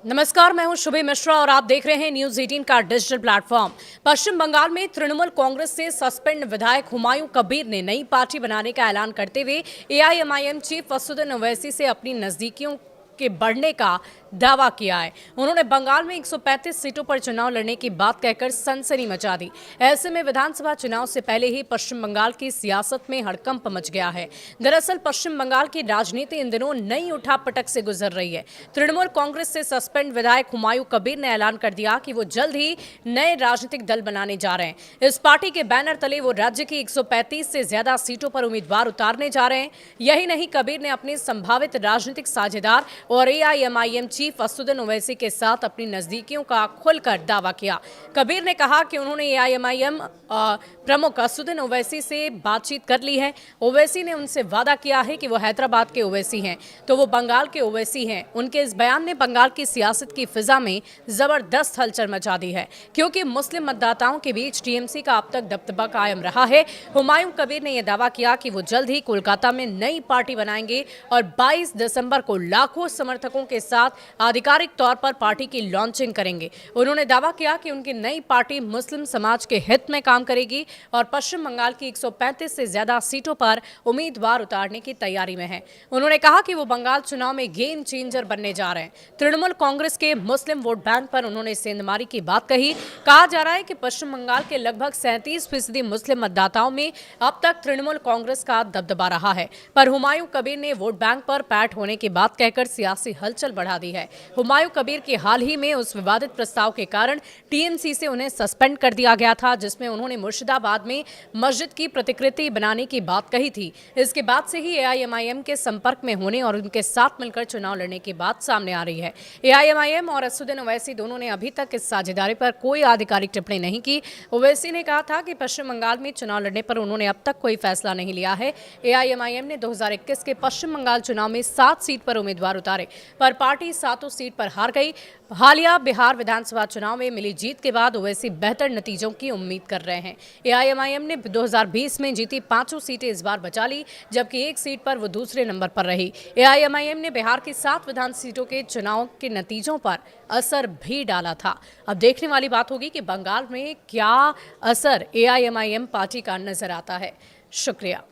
नमस्कार, मैं हूं शुभी मिश्रा और आप देख रहे हैं न्यूज 18 का डिजिटल प्लेटफॉर्म। पश्चिम बंगाल में तृणमूल कांग्रेस से सस्पेंड विधायक हुमायूं कबीर ने नई पार्टी बनाने का ऐलान करते हुए एआईएमआईएम चीफ असदुद्दीन ओवैसी से अपनी नजदीकियों के बढ़ने का दावा किया है। उन्होंने बंगाल में 135 सीटों पर चुनाव लड़ने की बात कहकर सनसनी मचा दी। ऐसे में विधानसभा चुनाव से पहले ही पश्चिम बंगाल की सियासत में हड़कंप मच गया है। दरअसल पश्चिम बंगाल की राजनीति इन दिनों नई उठापटक से गुजर रही है। तृणमूल कांग्रेस से सस्पेंड विधायक हुमायूं कबीर ने ऐलान कर दिया कि वो जल्द ही नए राजनीतिक दल बनाने जा रहे हैं। इस पार्टी के बैनर तले वो राज्य की 135 से ज्यादा सीटों पर उम्मीदवार उतारने जा रहे हैं। यही नहीं, कबीर ने अपने संभावित राजनीतिक साझेदार और एआईएमआईएम चीफ असदुद्दीन ओवैसी के साथ अपनी नजदीकियों का खुलकर दावा किया। कबीर ने कहा कि उन्होंने एआईएमआईएम प्रमुख असदुद्दीन ओवैसी से बातचीत कर ली है। ओवैसी ने उनसे वादा किया है कि वो हैदराबाद के ओवैसी हैं तो वो बंगाल के ओवैसी हैं। उनके इस बयान ने बंगाल की सियासत की फिजा में जबरदस्त हलचल मचा दी है, क्योंकि मुस्लिम मतदाताओं के बीच टीएमसी का अब तक दबदबा कायम रहा है। हुमायूं कबीर ने यह दावा किया कि वो जल्द ही कोलकाता में नई पार्टी बनाएंगे और 22 दिसंबर को लाखों समर्थकों के साथ आधिकारिक तौर पर पार्टी की लॉन्चिंग करेंगे। उन्होंने दावा किया कि उनकी नई पार्टी मुस्लिम समाज के हित में काम करेगी और पश्चिम बंगाल की 135 से ज्यादा सीटों पर उम्मीदवार उतारने की तैयारी में है। उन्होंने कहा कि वो बंगाल चुनाव में गेम चेंजर बनने जा रहे हैं। तृणमूल कांग्रेस के मुस्लिम वोट बैंक पर उन्होंने सेंधमारी की बात कही। कहा जा रहा है कि पश्चिम बंगाल के लगभग 37% मुस्लिम मतदाताओं में अब तक तृणमूल कांग्रेस का दबदबा रहा है, पर हुमायूं कबीर ने वोट बैंक पर पैठ होने की बात कहकर सियासी हलचल बढ़ा दी है। हुमायूं कबीर के हाल ही में उस विवादित प्रस्ताव के कारण टीएमसी से उन्हें सस्पेंड कर दिया गया था, जिसमें उन्होंने मुर्शिदाबाद में मस्जिद की प्रतिकृति बनाने की बात कही थी। इसके बाद से ही एआईएमआईएम के संपर्क में होने और उनके साथ मिलकर चुनाव लड़ने की बात सामने आ रही है। एआईएमआईएम और असदुद्दीन ओवैसी दोनों ने अभी तक इस साझेदारी पर कोई आधिकारिक टिप्पणी नहीं की। ओवैसी ने कहा था कि पश्चिम बंगाल में चुनाव लड़ने पर उन्होंने अब तक कोई फैसला नहीं लिया है। एआईएमआईएम ने 2021 के पश्चिम बंगाल चुनाव में 7 सीट पर उम्मीदवार उतारे, पर पार्टी 7 सीट पर हार गई। हालिया बिहार विधानसभा चुनाव में मिली जीत के बाद ओवैसी बेहतर नतीजों की उम्मीद कर रहे हैं। एआईएमआईएम ने 2020 में जीती 5 सीटें इस बार बचा ली, जबकि 1 सीट पर वो दूसरे नंबर पर रही। एआईएमआईएम ने बिहार की 7 विधान सीटों के चुनाव के नतीजों पर असर भी डाला था। अब देखने वाली बात होगी कि बंगाल में क्या असर एआईएमआईएम पार्टी का नजर आता है। शुक्रिया।